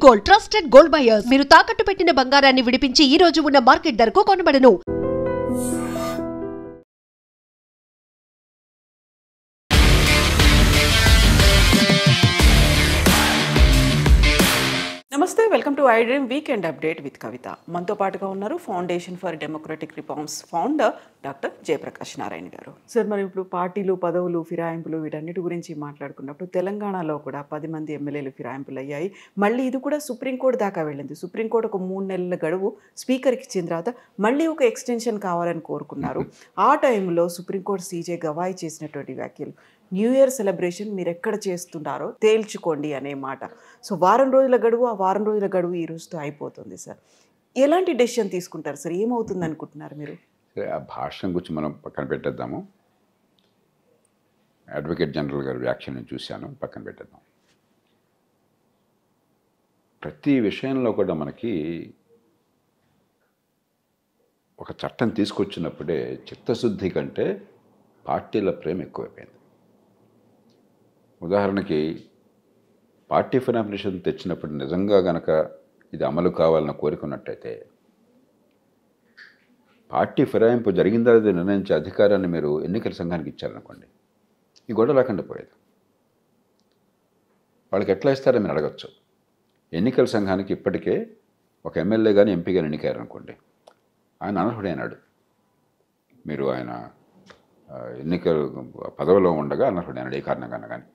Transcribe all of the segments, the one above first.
Gold, trusted gold buyers. మీరు తాకట్టు పెట్టిన బంగారాన్ని విడిపించి ఈ రోజు ఉన్న మార్కెట్ ధరకు కొనబడను. నమస్తే, welcome to I dream weekend update with Kavitha. మనతో పాటుగా ఉన్నారు foundation for democratic reforms founder doctor Jayaprakash Narayan garu. Sir, మరి ఇప్పుడు పార్టీలు, పదవులు, ఫిరాయింపులు వీటన్నిటి గురించి మాట్లాడుకున్నప్పుడు తెలంగాణలో కూడా 10 మంది ఎమ్మెల్యేలు ఫిరాయింపులు అయ్యాయి. మళ్ళీ ఇది కూడా సుప్రీంకోర్టు దాకా వెళ్ళింది. సుప్రీంకోర్టు ఒక 3 నెలల గడువు స్పీకర్కి ఇచ్చిన తర్వాత మళ్ళీ ఒక ఎక్స్టెన్షన్ కావాలని కోరుకున్నారు. ఆ టైంలో సుప్రీంకోర్టు సీజే గవాయి చేసినటువంటి వ్యాఖ్యలు, న్యూ ఇయర్ సెలబ్రేషన్ మీరు ఎక్కడ చేస్తున్నారో తేల్చుకోండి అనే మాట. సో వారం రోజుల గడువు, ఆ వారం రోజుల గడువు ఈ రోజుతో అయిపోతుంది. సార్, ఎలాంటి డెసిషన్ తీసుకుంటారు సార్? ఏమవుతుంది అనుకుంటున్నారు మీరు? ఆ భాషను గురించి మనం పక్కన పెట్టేద్దాము. అడ్వకేట్ జనరల్ గారి వ్యాఖ్యను చూశాను, పక్కన పెట్టేద్దాం. ప్రతి విషయంలో కూడా మనకి ఒక చట్టం తీసుకొచ్చినప్పుడే చిత్తశుద్ధి కంటే పార్టీల ప్రేమ ఎక్కువైపోయింది. ఉదాహరణకి పార్టీ ఫినామినేషన్ తెచ్చినప్పుడు నిజంగా గనక ఇది అమలు కావాలని కోరుకున్నట్టయితే పార్టీ ఫిరాయింపు జరిగిందా అది నిర్ణయించే అధికారాన్ని మీరు ఎన్నికల సంఘానికి ఇచ్చారనుకోండి, ఈ గొడవ లేకుండా పోయేది. వాళ్ళకి ఎట్లా ఇస్తారో మీరు అడగచ్చు. ఎన్నికల సంఘానికి ఇప్పటికే ఒక ఎమ్మెల్యే కానీ ఎంపీ కానీ ఎన్నికయ్యారనుకోండి, ఆయన అనర్హుడైనాడు. మీరు ఆయన ఎన్నికల పదవిలో ఉండగా అనర్హుడైనాడు ఏ కారణంగా కానీ.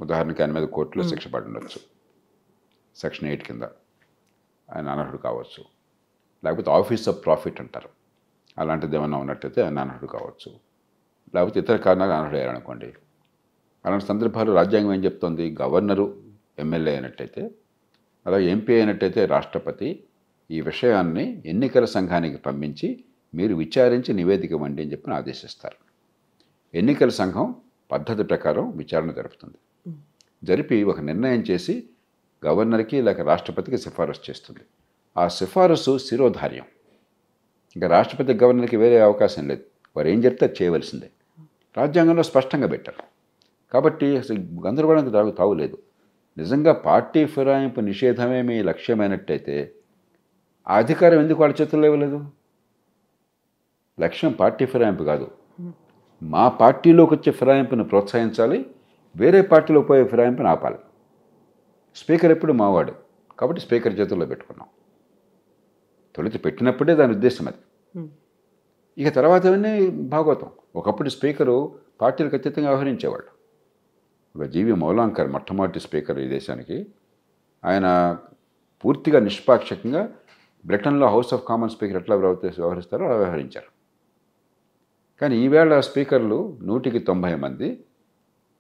ఉదాహరణకి ఆయన మీద కోర్టులో శిక్ష పడి ఉండొచ్చు, సెక్షన్ 8 కింద ఆయన అనర్హుడు కావచ్చు. లేకపోతే ఆఫీస్ ఆఫ్ ప్రాఫిట్ అంటారు, అలాంటిది ఏమన్నా ఉన్నట్టయితే ఆయన అనర్హుడు కావచ్చు. లేకపోతే ఇతర కారణాలు అనర్హుడయ్యారనుకోండి. అలాంటి సందర్భాలు రాజ్యాంగం ఏం చెప్తోంది? గవర్నరు ఎమ్మెల్యే అయినట్టయితే, అలాగే ఎంపీ అయినట్టయితే రాష్ట్రపతి ఈ విషయాన్ని ఎన్నికల సంఘానికి పంపించి మీరు విచారించి నివేదిక ఇవ్వండి అని చెప్పి ఆదేశిస్తారు. ఎన్నికల సంఘం పద్ధతి ప్రకారం విచారణ జరుపుతుంది. జరిపి ఒక నిర్ణయం చేసి గవర్నర్కి లేక రాష్ట్రపతికి సిఫారసు చేస్తుంది. ఆ సిఫారసు శిరోధార్యం. ఇంకా రాష్ట్రపతి గవర్నర్కి వేరే అవకాశం లేదు. వారు ఏం చెప్తే చేయవలసిందే. రాజ్యాంగంలో స్పష్టంగా పెట్టారు. కాబట్టి అసలు గందరగోళానికి తావులేదు. నిజంగా పార్టీ ఫిరాయింపు నిషేధమే మీ లక్ష్యమైనట్టయితే ఆ అధికారం ఎందుకు వాళ్ళ చేతుల్లో ఇవ్వలేదు? లక్ష్యం పార్టీ ఫిరాయింపు కాదు, మా పార్టీలోకి వచ్చే ఫిరాయింపును ప్రోత్సహించాలి, వేరే పార్టీలో పోయే ఫిరాయింపును ఆపాలి. స్పీకర్ ఎప్పుడు మావాడు కాబట్టి స్పీకర్ చేతుల్లో పెట్టుకున్నాం. తొలిచి పెట్టినప్పుడే దాని ఉద్దేశం అది. ఇక తర్వాత అవన్నీ భాగవతం. ఒకప్పుడు స్పీకరు పార్టీలకు అతీతంగా వ్యవహరించేవాడు. ఒక జీవి మౌలాంకర్ మొట్టమొదటి స్పీకర్ ఈ దేశానికి. ఆయన పూర్తిగా నిష్పాక్షికంగా బ్రిటన్లో హౌస్ ఆఫ్ కామన్ స్పీకర్ ఎట్లా వ్యవహరిస్తారో అలా వ్యవహరించారు. కానీ ఈవేళ స్పీకర్లు 100కి 90 మంది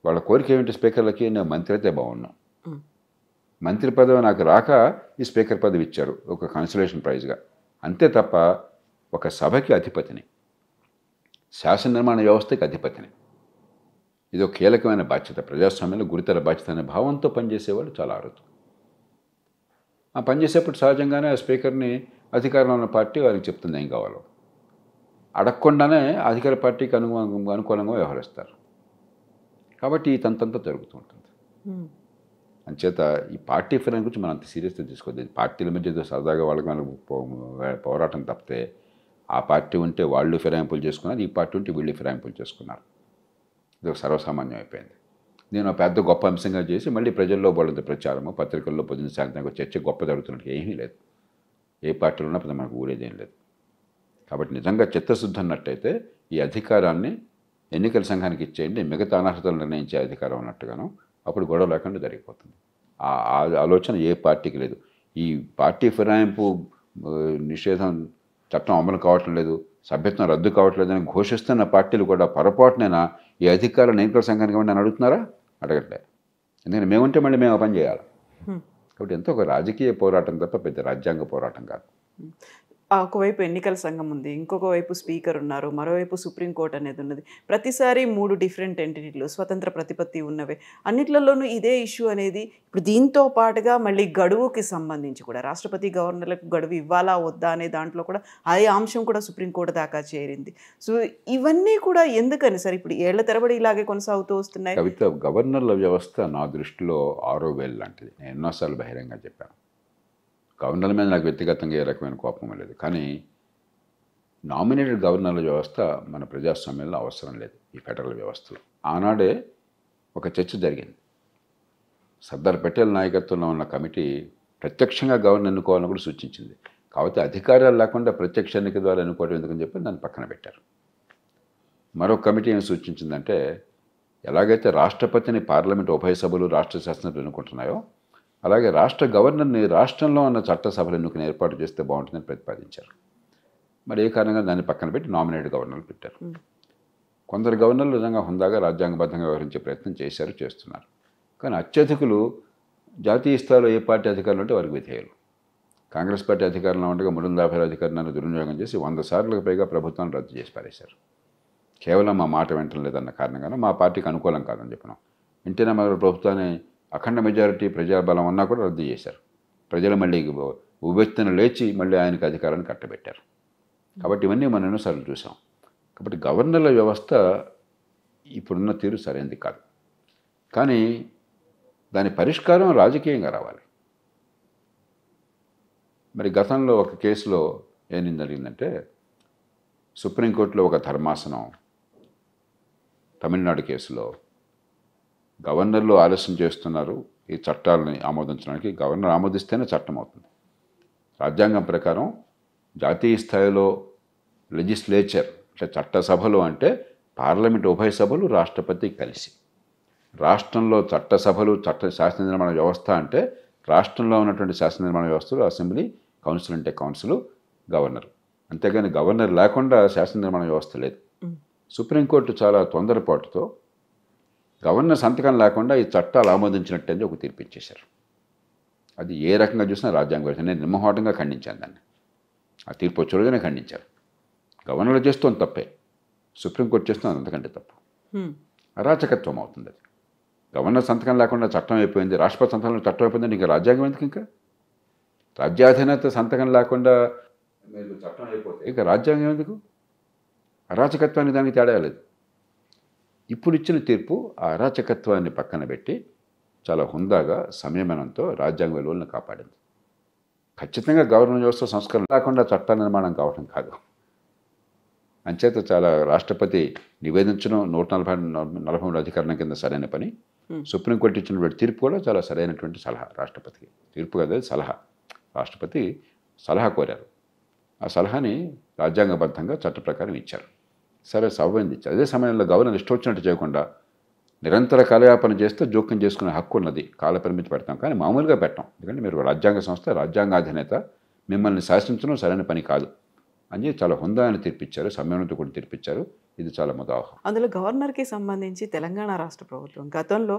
వాళ్ళ కోరిక ఏమిటి? స్పీకర్లకి నేను మంత్రి అయితే బాగున్నాం, మంత్రి పదవి నాకు రాక ఈ స్పీకర్ పదవి ఇచ్చారు ఒక కన్సలేషన్ ప్రైజ్గా, అంతే తప్ప ఒక సభకి అధిపతిని, శాసన నిర్మాణ వ్యవస్థకి అధిపతిని. ఇది ఒక కీలకమైన బాధ్యత, ప్రజాస్వామ్యంలో గురుతర బాధ్యత అనే భావంతో పనిచేసేవాళ్ళు చాలా అరుదు. ఆ పనిచేసేప్పుడు సహజంగానే ఆ స్పీకర్ని అధికారంలో ఉన్న పార్టీ వారికి చెప్తుంది ఏం కావాలో. అడగకుండానే అధికార పార్టీకి అనుకూలంగా వ్యవహరిస్తారు. కాబట్టి ఈ తంతంతా జరుగుతూ ఉంటుంది. అంచేత ఈ పార్టీ ఫిరాయింపు గురించి మనం అంత సీరియస్గా తీసుకోవద్దు. పార్టీల మధ్య ఏదో సరదాగా వాళ్ళకి పోరాటం తప్పితే, ఆ పార్టీ ఉంటే వాళ్ళు ఫిరాయింపులు చేసుకున్నారు, ఈ పార్టీ ఉంటే వీళ్ళు ఫిరాయింపులు చేసుకున్నారు. ఇది ఒక సర్వసామాన్యం అయిపోయింది. నేను పెద్ద గొప్ప అంశంగా చేసి మళ్ళీ ప్రజల్లో పడిన ప్రచారము, పత్రికల్లో పొద్దున్న సాయంత్రం చర్చ గొప్ప జరుగుతున్నట్టు ఏమీ లేదు. ఏ పార్టీలో ఉన్నా పెద్ద మనకు ఊరేదేం లేదు. కాబట్టి నిజంగా చిత్తశుద్ధి అన్నట్టయితే ఈ అధికారాన్ని ఎన్నికల సంఘానికి ఇచ్చేయండి, మిగతా అనర్హతలు నిర్ణయించే అధికారం అన్నట్టుగాను, అప్పుడు గొడవ లేకుండా జరిగిపోతుంది. ఆ ఆలోచన ఏ పార్టీకి లేదు. ఈ పార్టీ ఫిరాయింపు నిషేధం చట్టం అమలు కావటం లేదు, సభ్యత్వం రద్దు కావట్లేదని ఘోషిస్తున్న పార్టీలు కూడా పొరపాటునైనా ఈ అధికారాన్ని ఎన్నికల సంఘానికి ఇవ్వండి అని అడుగుతున్నారా? అడగట్లేదు. ఎందుకంటే మేముంటే మళ్ళీ మేము ఆ పని చేయాలి. కాబట్టి ఎంతో ఒక రాజకీయ పోరాటం తప్ప పెద్ద రాజ్యాంగ పోరాటం కాదు. ఒకవైపు ఎన్నికల సంఘం ఉంది, ఇంకొక వైపు స్పీకర్ ఉన్నారు, మరోవైపు సుప్రీంకోర్టు అనేది ఉన్నది. ప్రతిసారి 3 డిఫరెంట్ ఎంటిటీలు, స్వతంత్ర ప్రతిపత్తి ఉన్నవే. అన్నిట్లలోనూ ఇదే ఇష్యూ అనేది ఇప్పుడు దీంతో పాటుగా మళ్ళీ గడువుకి సంబంధించి కూడా రాష్ట్రపతి గవర్నర్లకు గడువు ఇవ్వాలా వద్దా అనే దాంట్లో కూడా అదే అంశం కూడా సుప్రీంకోర్టు దాకా చేరింది. సో ఇవన్నీ కూడా ఎందుకని సార్ ఇప్పుడు ఏళ్ల తరబడి ఇలాగే కొనసాగుతూ వస్తున్నాయి? కవిత, గవర్నర్ల వ్యవస్థ నా దృష్టిలో 6వ వేలు లాంటిది. నేను ఎన్నోసార్లు బహిరంగంగా చెప్పాను. గవర్నర్ల మీద నాకు వ్యక్తిగతంగా ఏ రకమైన కోపం లేదు. కానీ నామినేటెడ్ గవర్నర్ల వ్యవస్థ మన ప్రజాస్వామ్యంలో అవసరం లేదు ఈ ఫెడరల్ వ్యవస్థలో. ఆనాడే ఒక చర్చ జరిగింది. సర్దార్ పటేల్ నాయకత్వంలో ఉన్న కమిటీ ప్రత్యక్షంగా గవర్నర్ ఎన్నుకోవాలని కూడా సూచించింది. కాబట్టి అధికారాలు లేకుండా ప్రత్యక్ష ఎన్నిక ద్వారా ఎన్నుకోవడం ఎందుకని చెప్పి దాన్ని పక్కన పెట్టారు. మరో కమిటీ ఏం సూచించిందంటే, ఎలాగైతే రాష్ట్రపతిని పార్లమెంట్ ఉభయ సభలు రాష్ట్ర శాసనసభలు ఎన్నుకుంటున్నాయో అలాగే రాష్ట్ర గవర్నర్ని రాష్ట్రంలో ఉన్న చట్టసభలు ఎన్నుకుని ఏర్పాటు చేస్తే బాగుంటుందని ప్రతిపాదించారు. మరి ఏ కారణంగా దాన్ని పక్కన పెట్టి నామినేటెడ్ గవర్నర్లు పెట్టారు. కొందరు గవర్నర్లు నిజంగా హుందాగా రాజ్యాంగబద్ధంగా వ్యవహరించే ప్రయత్నం చేస్తున్నారు. కానీ అత్యధికులు జాతీయ స్థాయిలో ఏ పార్టీ అధికారులు ఉంటే వారికి విధేయులు. కాంగ్రెస్ పార్టీ అధికారంలో ఉండగా 350 అధికారులను దుర్వినియోగం చేసి 100 సార్లకు పైగా ప్రభుత్వాన్ని రద్దు చేసి పారేశారు. కేవలం మా మాట వెంటనే లేదన్న కారణంగానే మా పార్టీకి అనుకూలం కాదని చెప్పినాం. ఎన్టీ రామారావు ప్రభుత్వాన్ని అఖండ మెజారిటీ ప్రజాబలం ఉన్నా కూడా రద్దు చేశారు. ప్రజలు మళ్ళీ ఉవ్వెత్తున లేచి మళ్ళీ ఆయనకు అధికారాన్ని కట్టబెట్టారు. కాబట్టి ఇవన్నీ మనం ఎన్నోసార్లు చూసాం. కాబట్టి గవర్నర్ల వ్యవస్థ ఇప్పుడున్న తీరు సరైనది కాదు. కానీ దాని పరిష్కారం రాజకీయంగా రావాలి. మరి గతంలో ఒక కేసులో ఏం జరిగిందంటే, సుప్రీంకోర్టులో ఒక ధర్మాసనం తమిళనాడు కేసులో గవర్నర్లు ఆలస్యం చేస్తున్నారు ఈ చట్టాలని ఆమోదించడానికి, గవర్నర్ ఆమోదిస్తేనే చట్టం అవుతుంది. రాజ్యాంగం ప్రకారం జాతీయ స్థాయిలో లెజిస్లేచర్ అంటే చట్టసభలు అంటే పార్లమెంట్ ఉభయ సభలు రాష్ట్రపతి కలిసి, రాష్ట్రంలో చట్టసభలు శాసన నిర్మాణ వ్యవస్థ అంటే రాష్ట్రంలో ఉన్నటువంటి శాసన నిర్మాణ వ్యవస్థలు అసెంబ్లీ, కౌన్సిల్ అంటే కౌన్సిల్, గవర్నర్. అంతేగాని గవర్నర్ లేకుండా శాసన నిర్మాణ వ్యవస్థ లేదు. సుప్రీంకోర్టు చాలా తొందరపాటుతో గవర్నర్ సంతకం లేకుండా ఈ చట్టాలు ఆమోదించినట్టు ఒక తీర్పు ఇచ్చేశారు. అది ఏ రకంగా చూసినా రాజ్యాంగ విరుద్ధం. నేను నిర్మోహటంగా ఖండించాను దాన్ని. ఆ తీర్పు వచ్చే రోజునే ఖండించారు. గవర్నర్లు చేస్తోంది తప్పే, సుప్రీంకోర్టు చేస్తుంది అంతకంటే తప్పు. అరాచకత్వం అవుతుంది అది. గవర్నర్ సంతకం లేకుండా చట్టం అయిపోయింది, రాష్ట్రపతి సంతకంలో చట్టం అయిపోయింది, ఇంకా రాజ్యాంగం ఎందుకు? ఇంకా రాజ్యాధినేత సంతకం లేకుండా మీరు చట్టం అయిపోతే ఇక రాజ్యాంగం ఎందుకు? అరాచకత్వానికి దానికి తేడా లేదు. ఇప్పుడు ఇచ్చిన తీర్పు ఆ అరాచకత్వాన్ని పక్కన పెట్టి చాలా హుందాగా సంయమనంతో రాజ్యాంగ విలువలను కాపాడింది. ఖచ్చితంగా గవర్నర్ వ్యవస్థ సంస్కరణ లేకుండా చట్ట నిర్మాణం కావడం కాదు. అంచేత చాలా రాష్ట్రపతి నివేదించడం 143 అధికారం కింద సరైన పని. సుప్రీంకోర్టు ఇచ్చినటువంటి తీర్పు కూడా చాలా సరైనటువంటి సలహా రాష్ట్రపతికి. తీర్పు కదా, సలహా. రాష్ట్రపతి సలహా కోరారు. ఆ సలహాని రాజ్యాంగబద్ధంగా చట్ట ప్రకారం ఇచ్చారు. సరే, సవ్యంది ఇచ్చారు. అదే సమయంలో గవర్నర్ ఇష్టం వచ్చినట్టు చేయకుండా నిరంతర కాలయాపన చేస్తే జోక్యం చేసుకునే హక్కు ఉన్నది. కాలపరిమితి పెడతాం, కానీ మామూలుగా పెట్టాం. ఎందుకంటే మీరు రాజ్యాంగ సంస్థ, రాజ్యాంగాధినేత, మిమ్మల్ని శాసించడం సరైన పని కాదు అని చాలా హుందా అని తీర్పిచ్చారు. సంయమనంతో కూడా తీర్పిచ్చారు. ఇది చాలా ముదావహం. అందులో గవర్నర్కి సంబంధించి తెలంగాణ రాష్ట్ర ప్రభుత్వం గతంలో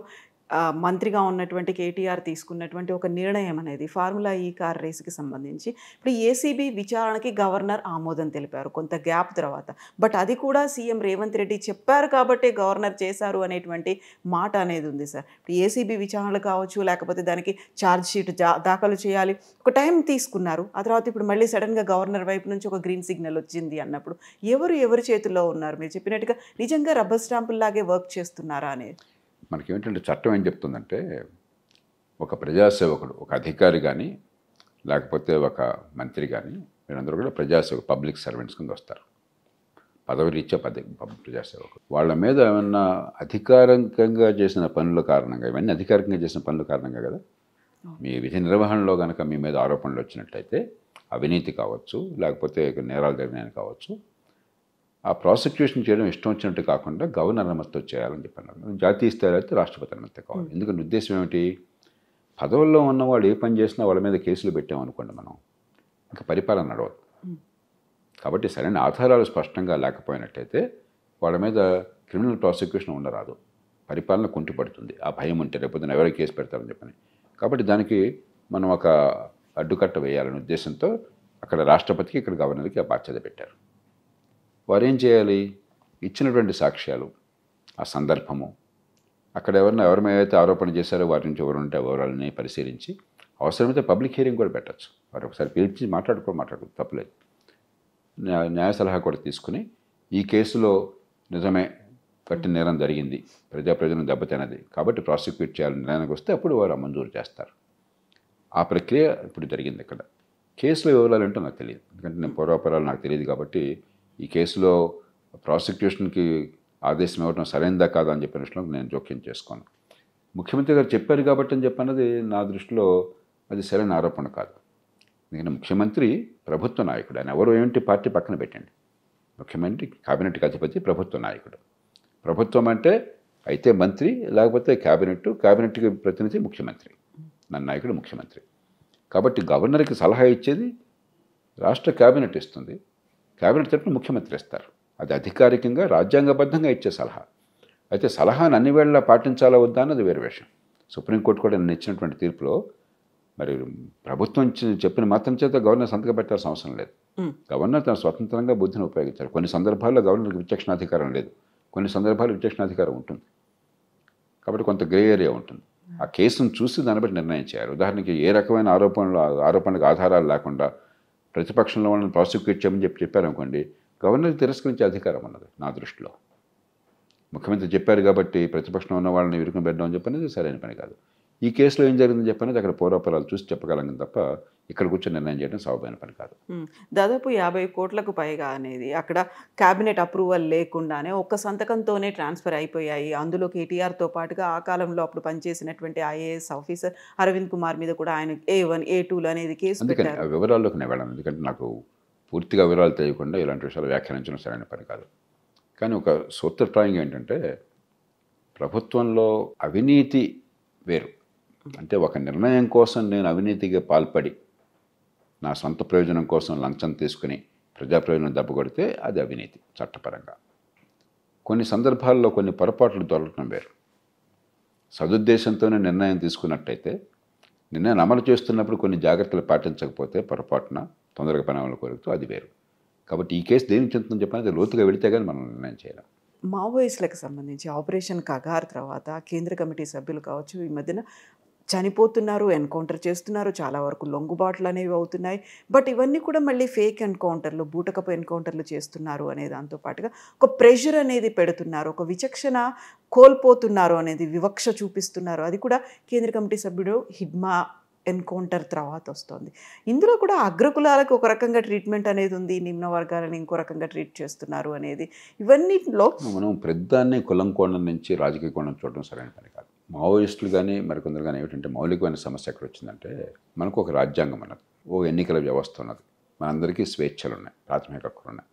మంత్రిగా ఉన్నటువంటి కేటీఆర్ తీసుకున్నటువంటి ఒక నిర్ణయం అనేది ఫార్ములా ఈ కార్ రేసుకి సంబంధించి ఇప్పుడు ఏసీబీ విచారణకి గవర్నర్ ఆమోదం తెలిపారు కొంత గ్యాప్ తర్వాత. బట్ అది కూడా సీఎం రేవంత్ రెడ్డి చెప్పారు కాబట్టి గవర్నర్ చేశారు అనేటువంటి మాట అనేది ఉంది సార్. ఇప్పుడు ఏసీబీ విచారణలు కావచ్చు, లేకపోతే దానికి ఛార్జ్ షీట్ దాఖలు చేయాలి, ఒక టైం తీసుకున్నారు. ఆ తర్వాత ఇప్పుడు మళ్ళీ సడన్గా గవర్నర్ వైపు నుంచి ఒక గ్రీన్ సిగ్నల్ వచ్చింది అన్నప్పుడు ఎవరి చేతుల్లో ఉన్నారు? మీరు చెప్పినట్టుగా నిజంగా రబ్బర్ స్టాంపుల్లాగే వర్క్ చేస్తున్నారా అనేది మనకేంటంటే చట్టం ఏం చెప్తుందంటే, ఒక ప్రజాసేవకుడు, ఒక అధికారి కానీ లేకపోతే ఒక మంత్రి కానీ వీరందరూ కూడా ప్రజాసేవకు పబ్లిక్ సర్వెంట్స్ కింద వస్తారు. పదవి రీత్యా ప్రజాసేవకుడు. వాళ్ళ మీద ఏమన్నా అధికారికంగా చేసిన పనుల కారణంగా, ఇవన్నీ అధికారికంగా చేసిన పనుల కారణంగా కదా, మీ విధి నిర్వహణలో కనుక మీ మీద ఆరోపణలు వచ్చినట్టయితే అవినీతి కావచ్చు, లేకపోతే నేరాలు జరిగినాయని కావచ్చు, ఆ ప్రాసిక్యూషన్ చేయడం ఇష్టం వచ్చినట్టు కాకుండా గవర్నర్ అనుమతితో చేయాలని చెప్పన్నారు. జాతీయ స్థాయిలో అయితే రాష్ట్రపతి అనుమతి కావాలి. ఎందుకంటే ఉద్దేశం ఏమిటి? పదవుల్లో ఉన్నవాడు ఏ పని చేసినా వాళ్ళ మీద కేసులు పెట్టామనుకోండి, మనం ఇంకా పరిపాలన నడవదు. కాబట్టి సరైన ఆధారాలు స్పష్టంగా లేకపోయినట్టయితే వాళ్ళ మీద క్రిమినల్ ప్రాసిక్యూషన్ ఉండరాదు, పరిపాలన కుంటుపడుతుంది. ఆ భయం ఉంటే రేపు ఎవరో కేసు పెడతారని చెప్పని. కాబట్టి దానికి మనం ఒక అడ్డుకట్ట వేయాలనే ఉద్దేశంతో అక్కడ రాష్ట్రపతికి, ఇక్కడ గవర్నర్కి ఆ బాధ్యత పెట్టారు. వారు ఏం చేయాలి? ఇచ్చినటువంటి సాక్ష్యాలు, ఆ సందర్భము, అక్కడ ఎవరి మీద అయితే ఆరోపణ చేశారో వారి నుంచి ఎవరు ఉంటే వివరాలని పరిశీలించి అవసరమైతే పబ్లిక్ హియరింగ్ కూడా పెట్టచ్చు. వారు ఒకసారి పిలిచి మాట్లాడుకో తప్పలేదు. న్యాయ సలహా కూడా తీసుకుని ఈ కేసులో నిజమే కట్టిన నేరం జరిగింది, ప్రజలను దెబ్బతినది కాబట్టి ప్రాసిక్యూట్ చేయాలని నిర్ణయానికి వస్తే అప్పుడు వారు మంజూరు చేస్తారు. ఆ ప్రక్రియ ఇప్పుడు జరిగింది ఇక్కడ. కేసులో వివరాలు ఏంటో నాకు తెలియదు, ఎందుకంటే నేను పూర్వాపరాలు నాకు తెలియదు. కాబట్టి ఈ కేసులో ప్రాసిక్యూషన్కి ఆదేశం ఇవ్వడం సరైనదా కాదా అని చెప్పిన విషయంలో నేను జోక్యం చేసుకోను. ముఖ్యమంత్రి గారు చెప్పారు కాబట్టి అని చెప్పన్నది నా దృష్టిలో అది సరైన ఆరోపణ కాదు. ఎందుకంటే ముఖ్యమంత్రి ప్రభుత్వ నాయకుడు, ఆయన ఎవరు ఏంటి పార్టీ పక్కన పెట్టండి. ముఖ్యమంత్రి కేబినెట్కి అధిపతి, ప్రభుత్వ నాయకుడు. ప్రభుత్వం అంటే అయితే మంత్రి, లేకపోతే కేబినెట్కి ప్రతినిధి ముఖ్యమంత్రి, నా నాయకుడు ముఖ్యమంత్రి. కాబట్టి గవర్నర్కి సలహా ఇచ్చేది రాష్ట్ర కేబినెట్ ఇస్తుంది, కేబినెట్ తరపున ముఖ్యమంత్రి ఇస్తారు. అది అధికారికంగా రాజ్యాంగబద్ధంగా ఇచ్చే సలహా. అయితే సలహాను అన్ని వేళలా పాటించాలా వద్దా అన్నది వేరే విషయం. సుప్రీంకోర్టు కూడా నిన్న ఇచ్చినటువంటి తీర్పులో మరి ప్రభుత్వం చెప్పిన మాత్రం చేత గవర్నర్ సంతకం పెట్టాల్సిన అవసరం లేదు. గవర్నర్ తన స్వతంత్రంగా బుద్ధిని ఉపయోగించారు. కొన్ని సందర్భాల్లో గవర్నర్కి విచక్షణాధికారం లేదు, కొన్ని సందర్భాల్లో విచక్షణాధికారం ఉంటుంది. కాబట్టి కొంత గ్రే ఏరియా ఉంటుంది. ఆ కేసును చూసి దాన్ని బట్టి నిర్ణయం చేయాలి. ఉదాహరణకి ఏ రకమైన ఆరోపణలకు ఆధారాలు లేకుండా ప్రతిపక్షంలో వాళ్ళని ప్రాసిక్యూట్ చేయమని చెప్పారనుకోండి, గవర్నర్కి తిరస్కరించే అధికారం ఉన్నది నా దృష్టిలో. ముఖ్యమంత్రి చెప్పారు కాబట్టి ప్రతిపక్షంలో ఉన్న వాళ్ళని ఇరుకుని పెట్టడం అని చెప్పనేది సరైన పని కాదు. ఈ కేసులో ఏం జరిగిందని చెప్పనేది అక్కడ పూర్వాపరాలు చూసి చెప్పగలం తప్ప ఇక్కడ కూర్చొని నిర్ణయం చేయడం సౌబైన పని కాదు. దాదాపు 50 కోట్లకు పైగా అనేది అక్కడ కేబినెట్ అప్రూవల్ లేకుండానే ఒక్క సంతకంతోనే ట్రాన్స్ఫర్ అయిపోయాయి. అందులో కేటీఆర్తో పాటుగా ఆ కాలంలో అప్పుడు పనిచేసినటువంటి ఐఏఎస్ ఆఫీసర్ అరవింద్ కుమార్ మీద కూడా ఆయన A1, A2 అనేది కేసు అందుకని పెట్టారు. ఆ వివరాల్లోకి నేను వెళ్ళాను, ఎందుకంటే నాకు పూర్తిగా వివరాలు తెలియకుండా ఇలాంటి విషయాలు వ్యాఖ్యానించడం సరైన పని కాదు. కానీ ఒక సూత్రప్రాయంగా ఏంటంటే, ప్రభుత్వంలో అవినీతి వేరు. అంటే ఒక నిర్ణయం కోసం నేను అవినీతిగా పాల్పడి నా సొంత ప్రయోజనం కోసం లంచం తీసుకుని ప్రజా ప్రయోజనం దెబ్బకొడితే అది అవినీతి చట్టపరంగా. కొన్ని సందర్భాల్లో కొన్ని పొరపాట్లు దొరకడం వేరు. సదుద్దేశంతోనే నిర్ణయం తీసుకున్నట్టయితే నిర్ణయం అమలు చేస్తున్నప్పుడు కొన్ని జాగ్రత్తలు పాటించకపోతే పొరపాటున తొందరగా పని అమలు కోరుతూ అది వేరు. కాబట్టి ఈ కేసు దేనికి చెందుతుందని చెప్పని లోతుగా వెళితే కానీ మనం నిర్ణయం చేయాలి. మావోయిస్టులకు సంబంధించి ఆపరేషన్ కగార్ తర్వాత కేంద్ర కమిటీ సభ్యులు కావచ్చు ఈ మధ్యన చనిపోతున్నారు, ఎన్కౌంటర్ చేస్తున్నారు, చాలా వరకు లొంగుబాట్లు అనేవి అవుతున్నాయి. బట్ ఇవన్నీ కూడా మళ్ళీ ఫేక్ ఎన్కౌంటర్లు, బూటకపు ఎన్కౌంటర్లు చేస్తున్నారు అనే దాంతో పాటుగా ఒక ప్రెషర్ అనేది పెడుతున్నారు, ఒక విచక్షణ కోల్పోతున్నారు అనేది వివక్ష చూపిస్తున్నారు. అది కూడా కేంద్ర కమిటీ సభ్యుడు హిడ్మా ఎన్కౌంటర్ తర్వాత వస్తుంది. ఇందులో కూడా అగ్రకులాలకు ఒక రకంగా ట్రీట్మెంట్ అనేది ఉంది, నిమ్న వర్గాలను ఇంకో రకంగా ట్రీట్ చేస్తున్నారు అనేది. ఇవన్నిటిలో మనం ప్రధాన్ని కులం కోణం నుంచి రాజకీయ కోణం చూడడం సరైన పని కాదు. మావోయిస్టులు కానీ మరికొందరు కానీ ఏమిటంటే మౌలికమైన సమస్య ఎక్కడ వచ్చిందంటే, మనకు ఒక రాజ్యాంగం ఉన్నది, ఓ ఎన్నికల వ్యవస్థ ఉన్నది, మనందరికీ స్వేచ్ఛలు ఉన్నాయి, ప్రాథమిక హక్కులు ఉన్నాయి.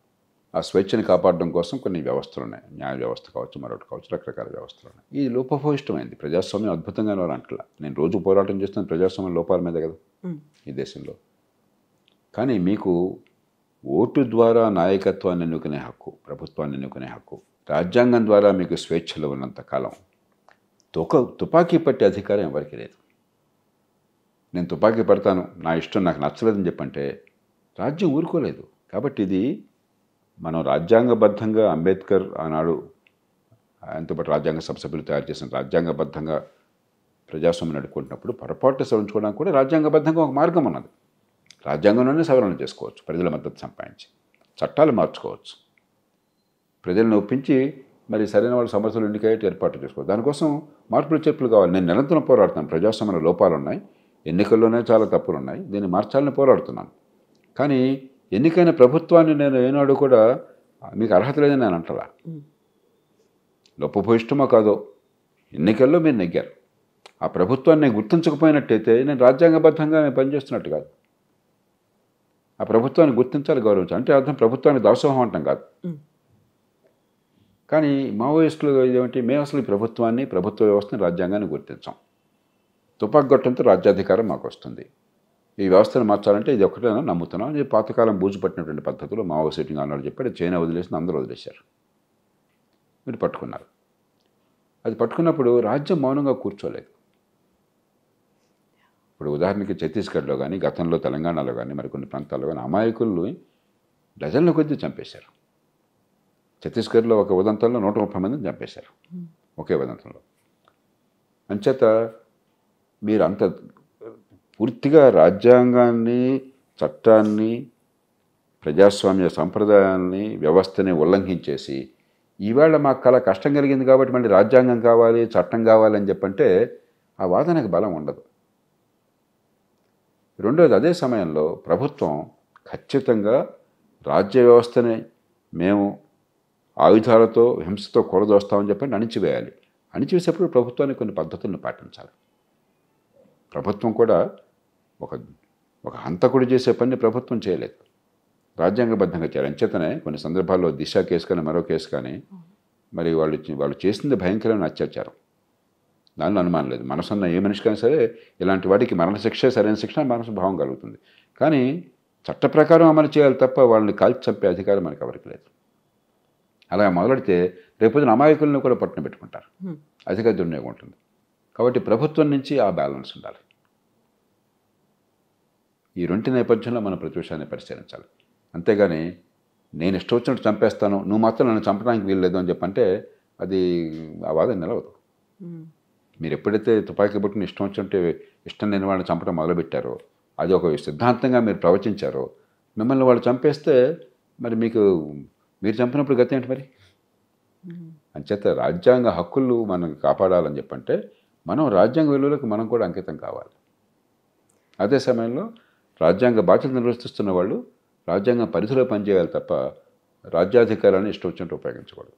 ఆ స్వేచ్ఛని కాపాడడం కోసం కొన్ని వ్యవస్థలు ఉన్నాయి, న్యాయ వ్యవస్థ కావచ్చు, మరొకటి కావచ్చు, రకరకాల వ్యవస్థలు ఉన్నాయి. ఇది లోపభూయిష్టమైంది. ప్రజాస్వామ్యం అద్భుతంగా అంటలా. నేను రోజు పోరాటం చేస్తున్న ప్రజాస్వామ్యం లోపాల మీద కదా ఈ దేశంలో. కానీ మీకు ఓటు ద్వారా నాయకత్వాన్ని ఎన్నుకునే హక్కు, ప్రభుత్వాన్ని ఎన్నుకునే హక్కు, రాజ్యాంగం ద్వారా మీకు స్వేచ్ఛలు ఉన్నంత కాలం తుపాకీ పట్టే అధికారం ఎవరికి లేదు. నేను తుపాకీ పడతాను, నా ఇష్టం, నాకు నచ్చలేదని చెప్పంటే రాజ్యం ఊరుకోలేదు. కాబట్టి ఇది మనం రాజ్యాంగబద్ధంగా అంబేద్కర్ ఆనాడు ఆయనతో పాటు రాజ్యాంగ సభ సభ్యులు తయారు చేసిన రాజ్యాంగబద్ధంగా ప్రజాస్వామ్యం నడుపుకుంటున్నప్పుడు పొరపాటు సవరించుకోవడానికి కూడా రాజ్యాంగబద్ధంగా ఒక మార్గం ఉన్నది. రాజ్యాంగంలోనే సవరణ చేసుకోవచ్చు, ప్రజల మద్దతు సంపాదించి చట్టాలు మార్చుకోవచ్చు, ప్రజలను ఒప్పించి మరి సరైన వాళ్ళు సమర్థులు ఎన్నికయ్యేట్టు ఏర్పాటు చేసుకోవచ్చు. దానికోసం మార్పులు చేర్పులు కావాలి. నేను నిరంతరం పోరాడుతాను. ప్రజాస్వామ్యంలో లోపాలు ఉన్నాయి, ఎన్నికల్లోనే చాలా తప్పులు ఉన్నాయి, దీన్ని మార్చాలని పోరాడుతున్నాను. కానీ ఎన్నికైన ప్రభుత్వాన్ని నేను ఏనాడు కూడా మీకు అర్హత లేదని నేను అంటలా. లోపభూయిష్టమో కాదో ఎన్నికల్లో మీరు నెగ్గారు, ఆ ప్రభుత్వాన్ని గుర్తించకపోయినట్టయితే నేను రాజ్యాంగబద్ధంగా నేను పనిచేస్తున్నట్టు కాదు. ఆ ప్రభుత్వాన్ని గుర్తించాలి, గౌరవించాలి. అంటే అర్థం ప్రభుత్వాన్ని దాసోహం అంటాం కాదు. కానీ మావోయిస్టులు ఏమిటి, మేము అసలు ఈ ప్రభుత్వాన్ని, ప్రభుత్వ వ్యవస్థని, రాజ్యాంగాన్ని గుర్తించాం, తుపాకు గొట్టంతో రాజ్యాధికారం మాకు వస్తుంది, ఈ వ్యవస్థను మార్చాలంటే ఇది ఒక్కటేనా నమ్ముతున్నాం. ఇది పాతకాలం బూజు పట్టినటువంటి పద్ధతిలో మావో సెట్టింగ్ అన్నాడు చెప్పాడు. చైనా వదిలేసిన అందరూ వదిలేశారు, మీరు పట్టుకున్నారు. అది పట్టుకున్నప్పుడు రాజ్యం మౌనంగా కూర్చోలేదు. ఇప్పుడు ఉదాహరణకి ఛత్తీస్గఢ్లో కానీ, గతంలో తెలంగాణలో కానీ, మరికొన్ని ప్రాంతాల్లో కానీ అమాయకులను డజన్ల కొద్దీ చంపేశారు. ఛత్తీస్గఢ్లో ఒక ఉదంతంలో 130 మందిని చంపేశారు, ఒకే ఉదంతంలో. అంచేత మీరు అంత పూర్తిగా రాజ్యాంగాన్ని, చట్టాన్ని, ప్రజాస్వామ్య సంప్రదాయాన్ని, వ్యవస్థని ఉల్లంఘించేసి ఈవేళ మాకు చాలా కష్టం కలిగింది కాబట్టి మళ్ళీ రాజ్యాంగం కావాలి, చట్టం కావాలి అని చెప్పంటే ఆ వాదనకు బలం ఉండదు. రెండోది, అదే సమయంలో ప్రభుత్వం ఖచ్చితంగా రాజ్య వ్యవస్థని మేము ఆయుధాలతో హింసతో కూలదోస్తామని చెప్పి అణిచివేయాలి. అణిచివేసేప్పుడు ప్రభుత్వానికి కొన్ని పద్ధతులను పాటించాలి. ప్రభుత్వం కూడా ఒక హంతకుడు చేసే పని ప్రభుత్వం చేయలేదు, రాజ్యాంగబద్ధంగా చేయాలి. అంచేతనే కొన్ని సందర్భాల్లో దిశ కేసు కానీ మరో కేసు కానీ మరి వాళ్ళు చేసింది భయంకరమైన అత్యాచారం, దానిలో అనుమానం లేదు. మనసున్న ఏ మనిషికైనా సరే ఇలాంటి వాటికి మరణశిక్ష సరైన శిక్ష మనసు భావం కలుగుతుంది. కానీ చట్ట ప్రకారం అమలు చేయాలి తప్ప వాళ్ళని కాల్చి చంపే అధికారం మనకి ఎవరికి లేదు. అలా మొదలెడితే రేపొద్దున అమాయకులను కూడా పట్టున పెట్టుకుంటారు, అధిక దుర్వినియోగం ఉంటుంది. కాబట్టి ప్రభుత్వం నుంచి ఆ బ్యాలెన్స్ ఉండాలి. ఈ రెంటి నేపథ్యంలో మనం ప్రతిపక్షాన్ని పరిశీలించాలి. అంతేగాని నేను ఇష్టం వచ్చినట్టు చంపేస్తాను, నువ్వు మాత్రం నన్ను చంపడానికి వీల్లేదు అని చెప్పంటే అది ఆ వాదన నిలవదు. మీరు ఎప్పుడైతే తుపాకీ పట్టుకుని ఇష్టం వచ్చినట్టు ఇష్టం లేని వాళ్ళని చంపడం మొదలుపెట్టారో, అది ఒక సిద్ధాంతంగా మీరు ప్రవచించారో, మిమ్మల్ని వాళ్ళు చంపేస్తే మరి మీరు చంపినప్పుడు గతి ఏంటి మరి? అంచేత రాజ్యాంగ హక్కులు మనం కాపాడాలని చెప్పంటే మనం రాజ్యాంగ విలువలకు మనం కూడా అంకితం కావాలి. అదే సమయంలో రాజ్యాంగ బాధ్యత నిర్వర్తిస్తున్న వాళ్ళు రాజ్యాంగ పరిధిలో పనిచేయాలి తప్ప రాజ్యాధికారాన్ని ఇష్టం వచ్చినట్టు ఉపయోగించకూడదు.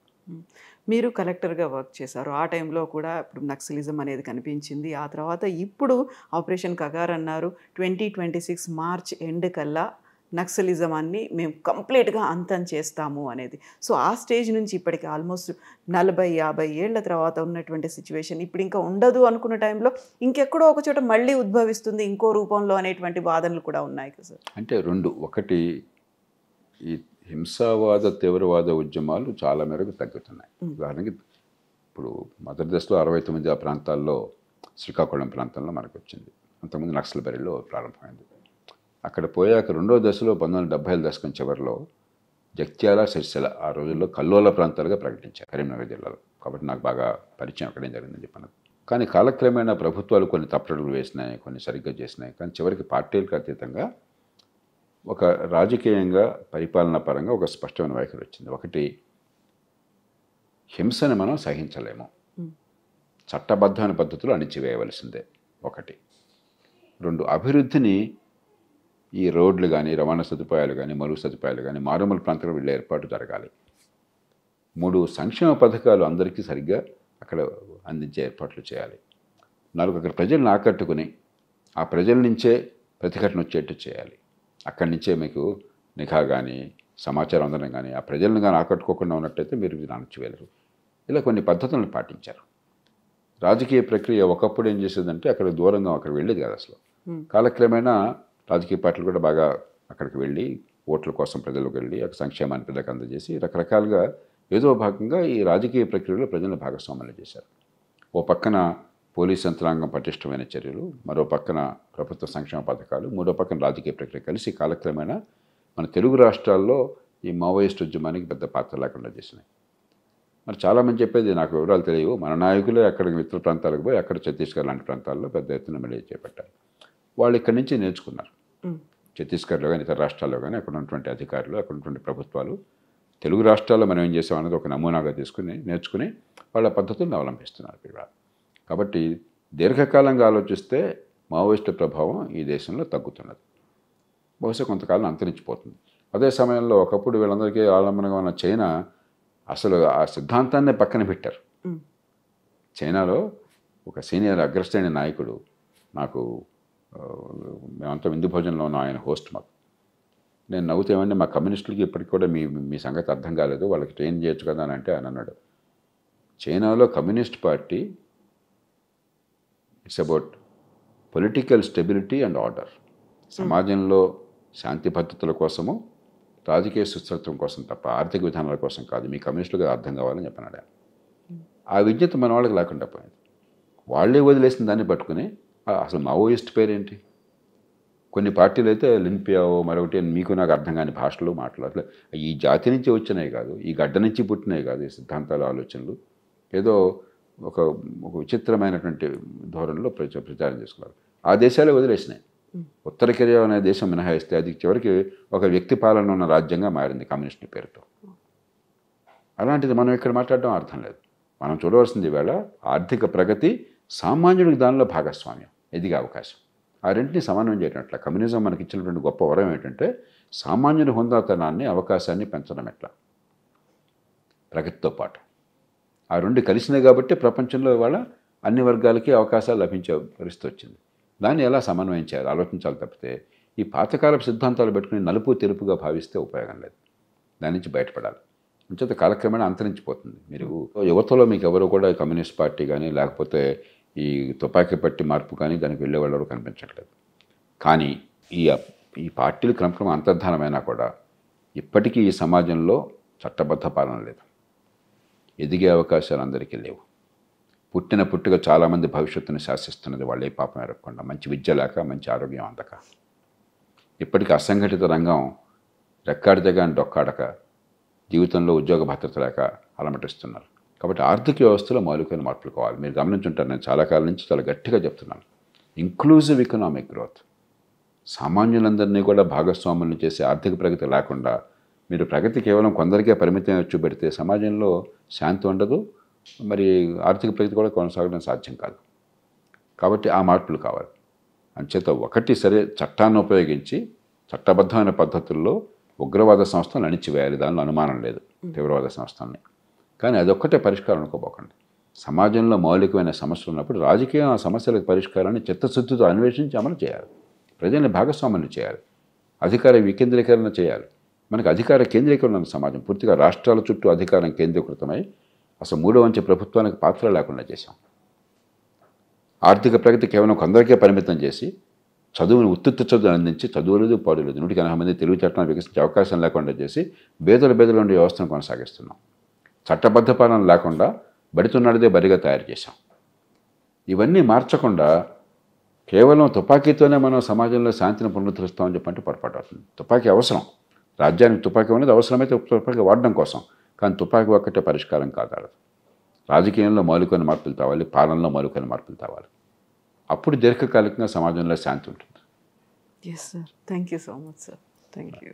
మీరు కలెక్టర్గా వర్క్ చేశారు, ఆ టైంలో కూడా ఇప్పుడు నక్సలిజం అనేది కనిపించింది. ఆ తర్వాత ఇప్పుడు ఆపరేషన్ కగార్ అన్నారు. 2026 మార్చ్ ఎండ్ కల్లా నక్సలిజమాన్ని మేము కంప్లీట్గా అంతం చేస్తాము అనేది. సో ఆ స్టేజ్ నుంచి ఇప్పటికి ఆల్మోస్ట్ 40-50 ఏళ్ల తర్వాత ఉన్నటువంటి సిచ్యువేషన్ ఇప్పుడు ఇంకా ఉండదు అనుకున్న టైంలో ఇంకెక్కడో ఒక చోట మళ్ళీ ఉద్భవిస్తుంది ఇంకో రూపంలో అనేటువంటి వాదనలు కూడా ఉన్నాయి కదా సార్. అంటే రెండు, ఒకటి ఈ హింసావాద తీవ్రవాద ఉద్యమాలు చాలా మేరకు తగ్గుతున్నాయి. ఉదాహరణకి ఇప్పుడు మొదటి దశలో 69 ఆ ప్రాంతాల్లో శ్రీకాకుళం ప్రాంతంలో మనకు వచ్చింది. అంతకుముందు నక్సల్బరీలో ప్రారంభమైంది. అక్కడ పోయాక రెండో దశలో 1970 దశకం చివరిలో జగిత్యాల, సిరిసిల్ల ఆ రోజుల్లో కల్లోల ప్రాంతాలుగా ప్రకటించారు కరీంనగర్ జిల్లాలో. కాబట్టి నాకు బాగా పరిచయం అక్కడేం జరిగిందని చెప్పాను. కానీ కాలక్రమేణా ప్రభుత్వాలు కొన్ని తప్పుడులు వేసినాయి, కొన్ని సరిగ్గా చేసినాయి. కానీ చివరికి పార్టీలకు అతీతంగా ఒక రాజకీయంగా పరిపాలనా పరంగా ఒక స్పష్టమైన వైఖరి వచ్చింది. ఒకటి, హింసని మనం సహించలేము, చట్టబద్ధమైన పద్ధతులు అణిచివేయవలసిందే ఒకటి. రెండు, అభివృద్ధిని ఈ రోడ్లు కానీ రవాణా సదుపాయాలు కానీ మరుగు సదుపాయాలు కానీ మారుమూల ప్రాంతాలకు వెళ్ళే ఏర్పాటు జరగాలి. మూడు, సంక్షేమ పథకాలు అందరికీ సరిగ్గా అక్కడ అందించే ఏర్పాట్లు చేయాలి. నాలుగు, అక్కడ ప్రజలను ఆకట్టుకుని ఆ ప్రజల నుంచే ప్రతిఘటన వచ్చేట్టు చేయాలి. అక్కడి నుంచే మీకు నిఘా కానీ సమాచారం అందడం కానీ ఆ ప్రజలను కానీ ఆకట్టుకోకుండా ఉన్నట్టయితే మీరు అణచివేయలేరు. ఇలా కొన్ని పద్ధతులను పాటించారు. రాజకీయ ప్రక్రియ ఒకప్పుడు ఏం చేసేదంటే అక్కడ దూరంగా అక్కడ వెళ్ళేది కాదు అసలు. కాలక్రమేణా రాజకీయ పార్టీలు కూడా బాగా అక్కడికి వెళ్ళి ఓట్ల కోసం ప్రజలకు వెళ్ళి అక్కడ సంక్షేమాన్ని ప్రజలకు అందజేసి రకరకాలుగా ఏదో భాగంగా ఈ రాజకీయ ప్రక్రియలో ప్రజలను భాగస్వామ్యం చేశారు. ఓ పక్కన పోలీస్ యంత్రాంగం పటిష్టమైన చర్యలు, మరో పక్కన ప్రభుత్వ సంక్షేమ పథకాలు, మూడో పక్కన రాజకీయ ప్రక్రియ కలిసి కాలక్రమేణా మన తెలుగు రాష్ట్రాల్లో ఈ మావోయిస్ట్ ఉద్యమానికి పెద్ద పాత్ర లేకుండా చేసినాయి. మరి చాలామంది చెప్పేది నాకు వివరాలు తెలియవు, మన నాయకులే అక్కడికి ఇతర ప్రాంతాలకు పోయి అక్కడ ఛత్తీస్గఢ్ లాంటి ప్రాంతాల్లో పెద్ద ఎత్తున మళ్ళీ చేపట్టారు. వాళ్ళు ఇక్కడి నుంచి నేర్చుకున్నారు. ఛత్తీస్గఢ్లో కానీ ఇతర రాష్ట్రాల్లో కానీ అక్కడ ఉన్నటువంటి అధికారులు, అక్కడ ఉన్నటువంటి ప్రభుత్వాలు తెలుగు రాష్ట్రాల్లో మనం ఏం చేసామన్నది ఒక నమూనాగా తీసుకుని నేర్చుకుని వాళ్ళ పద్ధతులను అవలంబిస్తున్నారు ఇక్కడ. కాబట్టి దీర్ఘకాలంగా ఆలోచిస్తే మావోయిస్టు ప్రభావం ఈ దేశంలో తగ్గుతున్నది, బహుశా కొంతకాలం అంతరించిపోతుంది. అదే సమయంలో ఒకప్పుడు వీళ్ళందరికీ ఆలంబనగా ఉన్న చైనా అసలు ఆ సిద్ధాంతాన్నే పక్కన పెట్టారు. చైనాలో ఒక సీనియర్ అగ్రశ్రేణి నాయకుడు నాకు, మేమంతా విందు భోజనంలో ఉన్న ఆయన హోస్ట్ మాకు, నేను నవ్వుతామండి మా కమ్యూనిస్టులకి ఇప్పటికి కూడా మీ సంగతి అర్థం కాలేదు, వాళ్ళకి ట్రైన్ చేయొచ్చు కదా అని అంటే ఆయన అన్నాడు, చైనాలో communist party it's about political stability and order. సమాజంలో శాంతి భద్రతల కోసము రాజకీయ సుస్థిరత్వం కోసం తప్ప ఆర్థిక విధానాల కోసం కాదు, మీ కమ్యూనిస్టులుగా అర్థం కావాలని చెప్పినాడు. ఆ విజ్ఞత మన వాళ్ళకి లేకుండా పోయింది. వాళ్ళే వదిలేసిన దాన్ని పట్టుకుని అసలు మావోయిస్ట్ పేరేంటి? కొన్ని పార్టీలు అయితే లిన్పియావో మరొకటి మీకు నాకు అర్థం కాని భాషలు మాట్లాడలే. ఈ జాతి నుంచి వచ్చినాయి కాదు, ఈ గడ్డ నుంచి పుట్టినాయి కాదు ఈ సిద్ధాంతాలు ఆలోచనలు. ఏదో ఒక విచిత్రమైనటువంటి ధోరణిలో ప్రచారం చేసుకున్నారు. ఆ దేశాలే వదిలేసినాయి. ఉత్తర కొరియా అనే దేశం మినహాయిస్తే అది చివరికి ఒక వ్యక్తి పాలన ఉన్న రాజ్యంగా మారింది కమ్యూనిస్టు పేరుతో. అలాంటిది మనం ఇక్కడ మాట్లాడడం అర్థం లేదు. మనం చూడవలసింది వేళ ఆర్థిక ప్రగతి, సామాన్యుడికి దానిలో భాగస్వామ్యం, ఎదిగే అవకాశం. ఆ రెంటిని సమన్వయం చేయడం ఎట్లా? కమ్యూనిజం మనకి ఇచ్చినటువంటి గొప్ప వరం ఏంటంటే సామాన్యుని హుందాతనాన్ని, అవకాశాన్ని పెంచడం ఎట్లా ప్రగతితో పాటు. ఆ రెండు కలిసినాయి కాబట్టి ప్రపంచంలో ఇవాళ అన్ని వర్గాలకి అవకాశాలు లభించే పరిస్థితి వచ్చింది. దాన్ని ఎలా సమన్వయం చేయాలి ఆలోచించాలి తప్పితే ఈ పాతకాలపు సిద్ధాంతాలు పెట్టుకుని నలుపు తెలుపుగా భావిస్తే ఉపయోగం లేదు. దాని నుంచి బయటపడాలి. అంచేత కాలక్రమేణా అంతరించిపోతుంది. మీరు యువతలో మీకు ఎవరు కూడా కమ్యూనిస్ట్ పార్టీ కానీ లేకపోతే ఈ తుపాకీ పట్టి మార్పు కానీ దానికి వెళ్ళేవాళ్ళు కనిపించట్లేదు. కానీ ఈ పార్టీలు క్రమక్రమం అంతర్ధానమైనా కూడా ఇప్పటికీ ఈ సమాజంలో చట్టబద్ధ పాలన లేదు. ఎదిగే అవకాశాలు అందరికీ లేవు. పుట్టుక చాలామంది భవిష్యత్తును శాసిస్తున్నది వాళ్ళే పాపం ఎరగకుండా, మంచి విద్య లేక, మంచి ఆరోగ్యం అందక. ఇప్పటికీ అసంఘటిత రంగం రెక్కాడితేగా డొక్కాడక, జీవితంలో ఉద్యోగ భద్రత లేక అలమటిస్తున్నారు. కాబట్టి ఆర్థిక వ్యవస్థలో మౌలికమైన మార్పులు కావాలి. మీరు గమనించుంటారు, నేను చాలా కాలం నుంచి చాలా గట్టిగా చెప్తున్నాను. ఇంక్లూజివ్ ఎకనామిక్ గ్రోత్, సామాన్యులందరినీ కూడా భాగస్వాములను చేసే ఆర్థిక ప్రగతి లేకుండా మీరు ప్రగతి కేవలం కొందరికే పరిమితం చూపెడితే సమాజంలో శాంతి ఉండదు, మరి ఆర్థిక ప్రగతి కూడా కొనసాగడం సాధ్యం కాదు. కాబట్టి ఆ మార్పులు కావాలి. అంచేత ఒకటి సరే, చట్టాన్ని ఉపయోగించి చట్టబద్ధమైన పద్ధతుల్లో ఉగ్రవాద సంస్థలను అణిచివేయాలి, దానిలో అనుమానం లేదు, తీవ్రవాద సంస్థల్ని. కానీ అదొక్కటే పరిష్కారం అనుకోబోకండి. సమాజంలో మౌలికమైన సమస్యలు ఉన్నప్పుడు రాజకీయం ఆ సమస్యలకు పరిష్కారాన్ని చిత్తశుద్ధితో అన్వేషించి అమలు చేయాలి. ప్రజల్ని భాగస్వాములు చేయాలి. అధికార వికేంద్రీకరణ చేయాలి. మనకు అధికార కేంద్రీకరణ ఉన్న సమాజం, పూర్తిగా రాష్ట్రాల చుట్టూ అధికారం కేంద్రీకృతమై అసలు మూడో వంచె ప్రభుత్వానికి పాత్ర లేకుండా చేశాం. ఆర్థిక ప్రగతి కేవలం కొందరికే పరిమితం చేసి చదువుని ఉత్తుత్త చదువును అందించి చదువులేదు పాడులేదు 180 మంది తెలివితేటలను వికసించే అవకాశం లేకుండా చేసి బేదలు ఉండే వ్యవస్థను కొనసాగిస్తున్నాం. చట్టబద్ధ పాలన లేకుండా బడితున్నాడిదే బరిగా తయారు చేశాం. ఇవన్నీ మార్చకుండా కేవలం తుపాకీతోనే మనం సమాజంలో శాంతిని పునరుద్ధరిస్తామని చెప్పంటే పొరపాటు అవుతుంది. తుపాకీ అవసరం, రాజ్యానికి తుపాకీ అనేది అవసరమైతే తుపాకీ వాడడం కోసం, కానీ తుపాకీ ఒక్కటే పరిష్కారం కాదు. రాజకీయంలో మౌలికమైన మార్పులు తేవాలి, పాలనలో మౌలికమైన మార్పులు తేవాలి. అప్పుడు దీర్ఘకాలికంగా సమాజంలో శాంతి ఉంటుంది. Yes sir, thank you so much sir, thank you.